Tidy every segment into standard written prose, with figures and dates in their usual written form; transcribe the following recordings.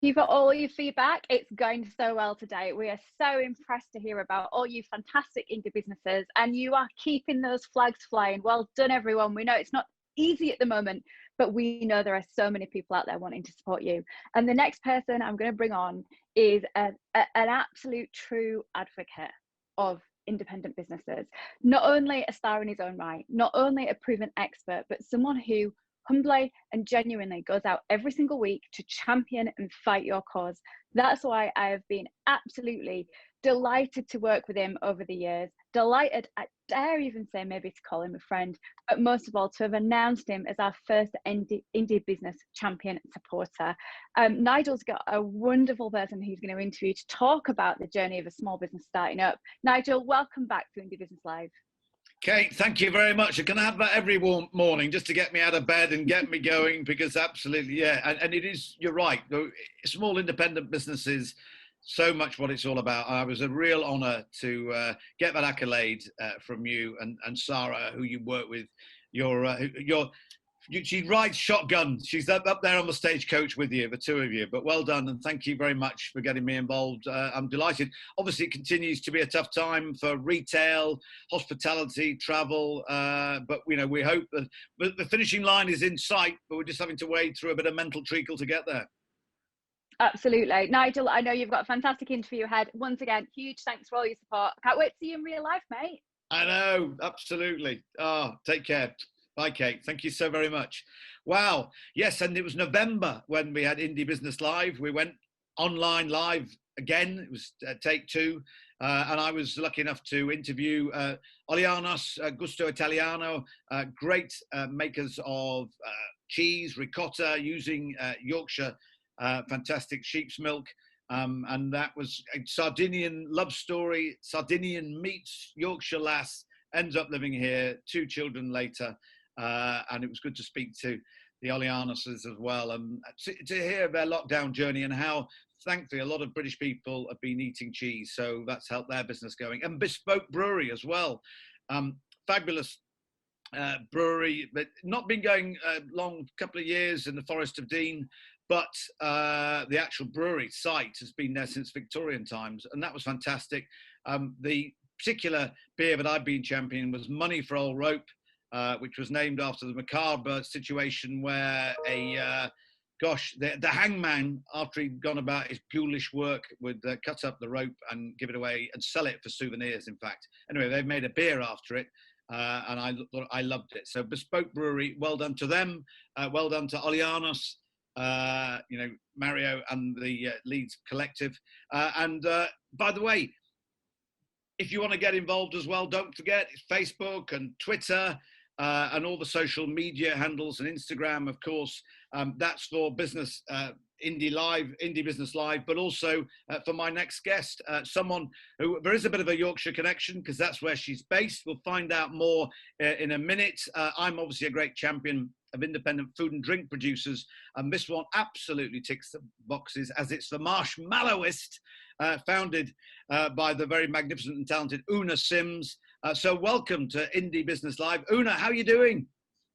you for all your feedback. It's going so well today. We are so impressed to hear about all you fantastic indie businesses, and you are keeping those flags flying. Well done, everyone. We know it's not easy at the moment, but we know there are so many people out there wanting to support you. And the next person I'm going to bring on is an absolute true advocate of independent businesses. Not only a star in his own right, not only a proven expert, but someone who humbly and genuinely goes out every single week to champion and fight your cause. That's why I have been absolutely delighted to work with him over the years. Delighted, I dare even say maybe to call him a friend, but most of all to have announced him as our first indie business champion supporter. Nigel's got a wonderful person he's going to interview to talk about the journey of a small business starting up. Nigel, welcome back to Indie Business Live. Kate, thank you very much. I can have that every morning just to get me out of bed and get me going, because absolutely, yeah. And it is, you're right, small independent businesses, so much what it's all about. I was a real honour to get that accolade from you and Sarah, who you work with. She rides shotgun. She's up there on the stagecoach with you, the two of you. But well done, and thank you very much for getting me involved. I'm delighted. Obviously, it continues to be a tough time for retail, hospitality, travel. But we hope that the finishing line is in sight. But we're just having to wade through a bit of mental treacle to get there. Absolutely. Nigel, I know you've got a fantastic interview ahead. Once again, huge thanks for all your support. Can't wait to see you in real life, mate. I know, absolutely. Take care. Bye, Kate. Thank you so very much. Wow. Yes, and it was November when we had Indie Business Live. We went online live again. It was take two. And I was lucky enough to interview Olianos Gusto Italiano, great makers of cheese, ricotta, using Yorkshire fantastic sheep's milk. And that was a Sardinian love story. Sardinian meets Yorkshire lass, ends up living here, 2 children later. And it was good to speak to the Olianoses as well, and to hear their lockdown journey and how, thankfully, a lot of British people have been eating cheese, so that's helped their business going. And Bespoke Brewery as well, fabulous brewery, but not been going a long couple of years in the Forest of Dean, but the actual brewery site has been there since Victorian times, and that was fantastic. The particular beer that I've been championing was Money for Old Rope, which was named after the macabre situation where the hangman, after he'd gone about his ghoulish work, would cut up the rope and give it away and sell it for souvenirs, in fact. Anyway, they've made a beer after it, and I loved it. So Bespoke Brewery, well done to them. Well done to Olianos, Mario and the Leeds Collective. And by the way, if you want to get involved as well, don't forget, it's Facebook and Twitter, and all the social media handles, and Instagram, of course. That's for business, Indie Business Live, but also for my next guest, someone who, there is a bit of a Yorkshire connection because that's where she's based. We'll find out more in a minute. I'm obviously a great champion of independent food and drink producers, and this one absolutely ticks the boxes, as it's the Marshmallowist, founded by the very magnificent and talented Una Sims. So welcome to Indie Business Live. Una, how are you doing?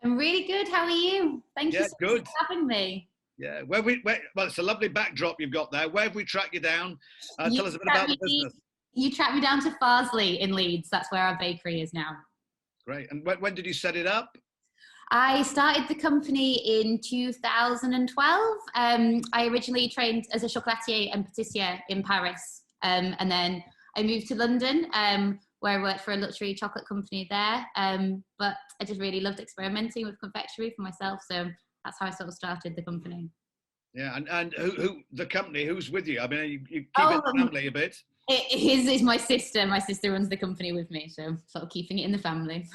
I'm really good. How are you? Thank you so much for having me. Yeah, well, it's a lovely backdrop you've got there. Where have we tracked you down? Tell us a bit about the business. You tracked me down to Farsley in Leeds. That's where our bakery is now. Great. And when did you set it up? I started the company in 2012. I originally trained as a chocolatier and patissier in Paris. And then I moved to London, where I worked for a luxury chocolate company there. But I just really loved experimenting with confectionery for myself. So that's how I sort of started the company. Yeah, and who the company, who's with you? I mean, you keep it family a bit. It's my sister. My sister runs the company with me, so sort of keeping it in the family.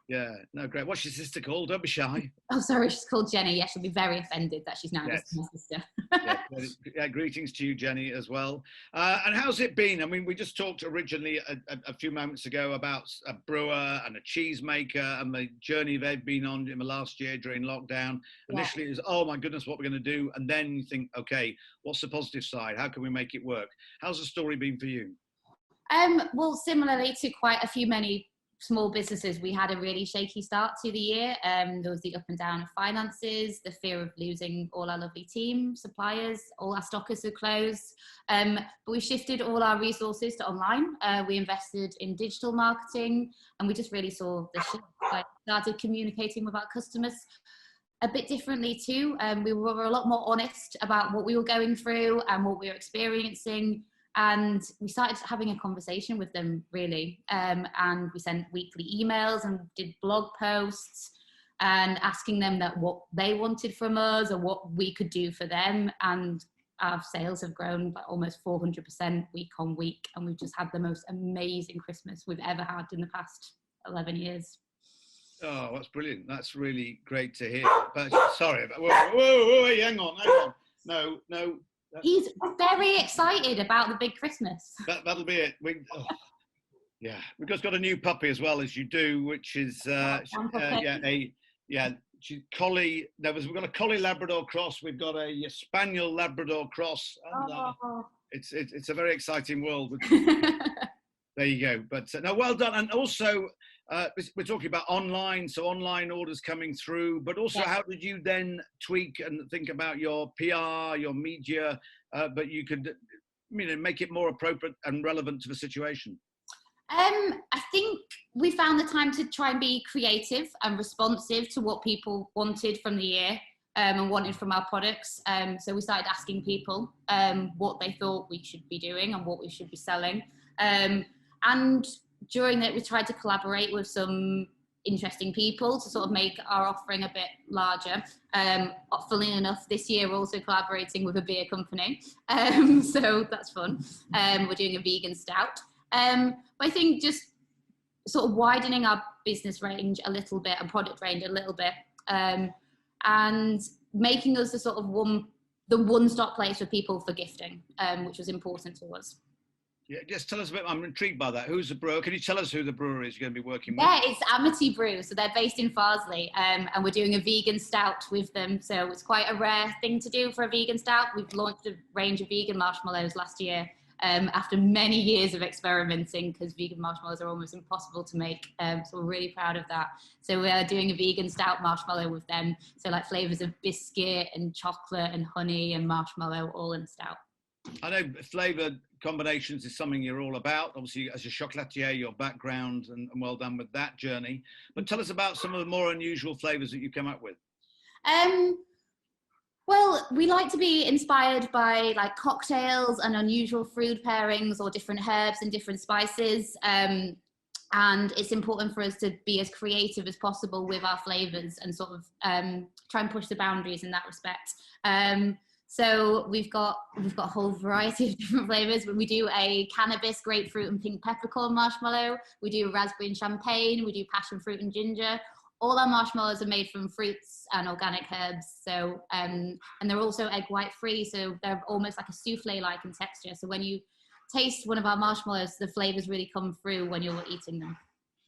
Yeah, no, great. What's your sister called? Don't be shy. Oh, sorry, she's called Jenny. Yeah, she'll be very offended that she's now just my sister. Yeah, greetings to you, Jenny, as well. And how's it been? I mean, we just talked originally a few moments ago about a brewer and a cheesemaker and the journey they've been on in the last year during lockdown. Initially, it was, oh my goodness, what we're going to do. And then you think, okay, what's the positive side? How can we make it work? How's the story been for you? Well, similarly to quite a few many small businesses, we had a really shaky start to the year. There was the up and down of finances, the fear of losing all our lovely team, suppliers, all our stockers are closed. But we shifted all our resources to online. We invested in digital marketing, and we just really saw the shift. Like, started communicating with our customers a bit differently too. We were a lot more honest about what we were going through and what we were experiencing. And we started having a conversation with them, really. And we sent weekly emails and did blog posts and asking them that what they wanted from us or what we could do for them. And our sales have grown by almost 400% week on week. And we've just had the most amazing Christmas we've ever had in the past 11 years. Oh, that's brilliant. That's really great to hear. But sorry, whoa, hang on. No. He's very excited about the big Christmas. That'll be it. Yeah, we've just got a new puppy as well, as you do, which is she's collie. We've got a collie Labrador cross. We've got a Spaniel Labrador cross. And, it's a very exciting world. There you go. But no, well done. And also, we're talking about online, so online orders coming through, but also how did you then tweak and think about your PR, your media, but you could, make it more appropriate and relevant to the situation? I think we found the time to try and be creative and responsive to what people wanted from the year and wanted from our products. So we started asking people what they thought we should be doing and what we should be selling. And during that, we tried to collaborate with some interesting people to sort of make our offering a bit larger. Funnily enough, this year we're also collaborating with a beer company, so that's fun. We're doing a vegan stout. But I think just sort of widening our business range a little bit and product range a little bit, and making us the sort of one-stop place for people for gifting, which was important to us. Yeah, just tell us a bit. I'm intrigued by that. Who's the brewer? Can you tell us who the brewer is you're going to be working with? Yeah, it's Amity Brew. So they're based in Farsley, and we're doing a vegan stout with them. So it's quite a rare thing to do for a vegan stout. We've launched a range of vegan marshmallows last year after many years of experimenting, because vegan marshmallows are almost impossible to make. So we're really proud of that. So we are doing a vegan stout marshmallow with them. So like flavors of biscuit and chocolate and honey and marshmallow all in stout. I know flavour combinations is something you're all about. Obviously, as a chocolatier, your background, and well done with that journey. But tell us about some of the more unusual flavours that you come up with. Well, we like to be inspired by like cocktails and unusual fruit pairings or different herbs and different spices. And it's important for us to be as creative as possible with our flavours and sort of try and push the boundaries in that respect. So we've got a whole variety of different flavors. We do a cannabis, grapefruit and pink peppercorn marshmallow. We do raspberry and champagne. We do passion fruit and ginger. All our marshmallows are made from fruits and organic herbs. So, and they're also egg white free. So they're almost like a souffle-like in texture. So when you taste one of our marshmallows, the flavors really come through when you're eating them.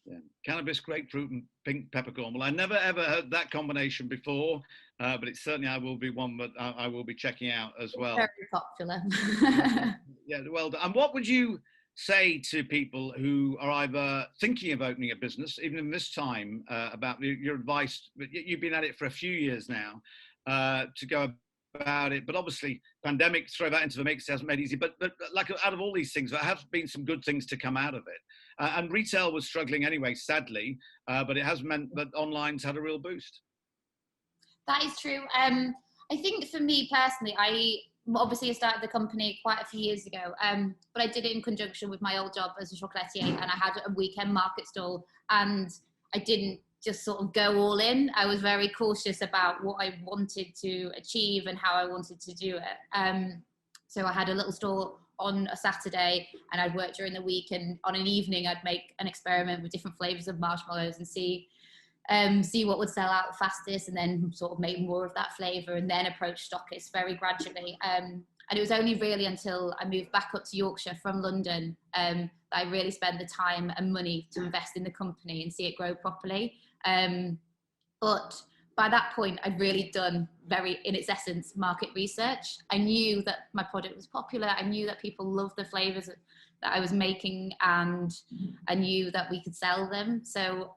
Yeah. Cannabis, grapefruit and pink peppercorn. Well, I never ever heard that combination before, but it's certainly I will be one that I will be checking out as well. Very popular. Yeah, well done. And what would you say to people who are either thinking of opening a business, even in this time, about your advice? You've been at it for a few years now, to go about it, but obviously pandemic, throw that into the mix, hasn't made it easy, but like out of all these things, there have been some good things to come out of it. And retail was struggling anyway, sadly, but it has meant that online's had a real boost. That is true. I think for me personally, I started the company quite a few years ago, but I did it in conjunction with my old job as a chocolatier, and I had a weekend market stall, and I didn't just sort of go all in. I was very cautious about what I wanted to achieve and how I wanted to do it. So I had a little stall on a Saturday, and I'd work during the week, and on an evening I'd make an experiment with different flavors of marshmallows and see what would sell out fastest, and then sort of make more of that flavor, and then approach stockists very gradually. And it was only really until I moved back up to Yorkshire from London that I really spent the time and money to invest in the company and see it grow properly. But by that point, I'd really done in its essence, market research. I knew that my product was popular. I knew that people loved the flavors that I was making, and I knew that we could sell them. So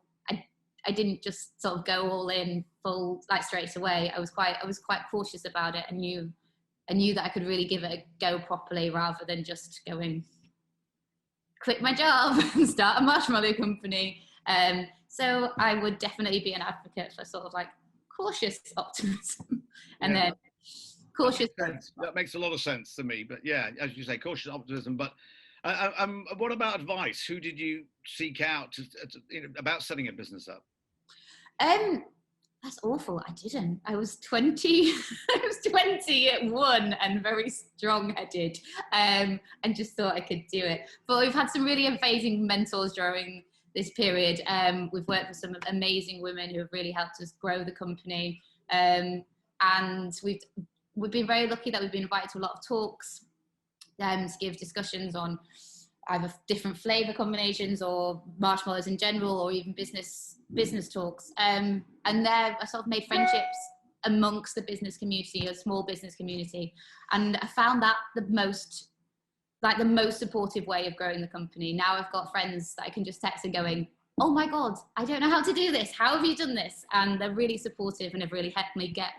I didn't just sort of go all in full, like straight away. I was quite cautious about it. I knew that I could really give it a go properly, rather than just going, quit my job and start a marshmallow company. So I would definitely be an advocate for sort of like cautious optimism, and then cautious. That makes a lot of sense to me. But yeah, as you say, cautious optimism. But what about advice? Who did you seek out about setting a business up? That's awful. I didn't. I was 20. I was 20 at one, and very strong-headed, and just thought I could do it. But we've had some really amazing mentors during this period. We've worked with some amazing women who have really helped us grow the company, and we've been very lucky that we've been invited to a lot of talks to give discussions on either different flavor combinations or marshmallows in general, or even business talks. And there I sort of made friendships amongst the business community, a small business community, and I found that the most supportive way of growing the company. Now I've got friends that I can just text and going, oh my God, I don't know how to do this. How have you done this? And they're really supportive and have really helped me get,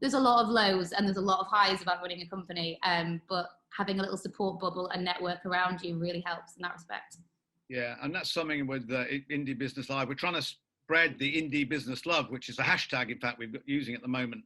there's a lot of lows and there's a lot of highs about running a company. But having a little support bubble and network around you really helps in that respect. Yeah, and that's something with Indie Business Live. We're trying to spread the Indie Business Love, which is a hashtag, in fact, we're using at the moment,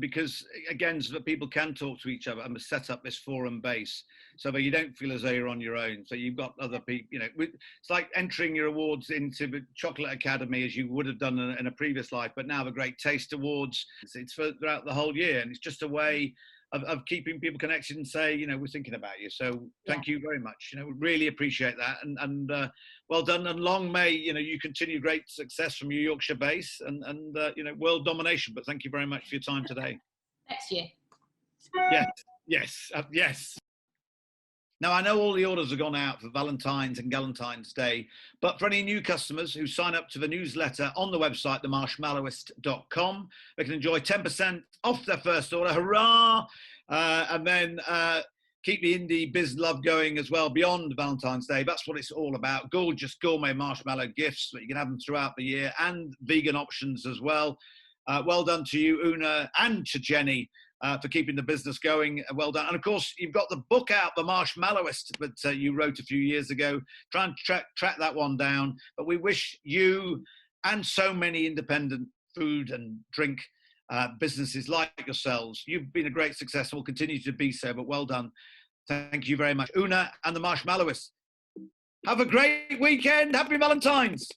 because, again, so that people can talk to each other and set up this forum base so that you don't feel as though you're on your own. So you've got other people, it's like entering your awards into the Chocolate Academy as you would have done in a previous life, but now the Great Taste Awards, it's throughout the whole year, and it's just a way of keeping people connected and say, we're thinking about you. So thank you very much. We really appreciate that. And well done. And long may, you continue great success from your Yorkshire base and world domination. But thank you very much for your time today. Next year. Yes. Now, I know all the orders have gone out for Valentine's and Galentine's Day, but for any new customers who sign up to the newsletter on the website, themarshmallowist.com, they can enjoy 10% off their first order. Hurrah! And then keep the Indie Biz Love going as well beyond Valentine's Day. That's what it's all about. Gorgeous gourmet marshmallow gifts that you can have them throughout the year, and vegan options as well. Well done to you, Una, and to Jenny, for keeping the business going. Well done. And of course, you've got the book out, The Marshmallowist, that you wrote a few years ago. Try and track that one down. But we wish you and so many independent food and drink businesses like yourselves, you've been a great success and will continue to be so, but well done. Thank you very much. Una and the Marshmallowist. Have a great weekend. Happy Valentine's.